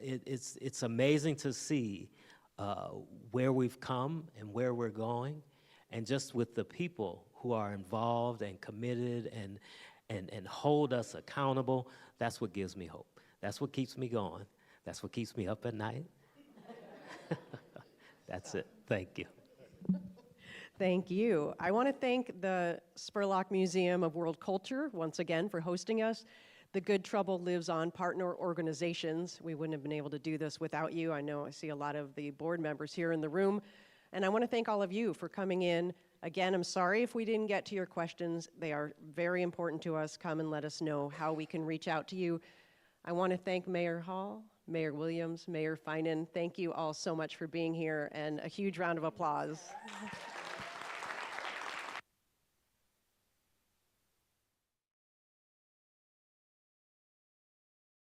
It's amazing to see where we've come and where we're going, and just with the people who are involved and committed and hold us accountable. That's what gives me hope. That's what keeps me going. That's what keeps me up at night. That's it. Thank you. Thank you. I want to thank the Spurlock Museum of World Culture once again for hosting us. The Good Trouble Lives On partner organizations. We wouldn't have been able to do this without you. I know I see a lot of the board members here in the room. And I want to thank all of you for coming in. Again, I'm sorry if we didn't get to your questions. They are very important to us. Come and let us know how we can reach out to you. I want to thank Mayor Hall, Mayor Williams, Mayor Finan. Thank you all so much for being here, and a huge round of applause.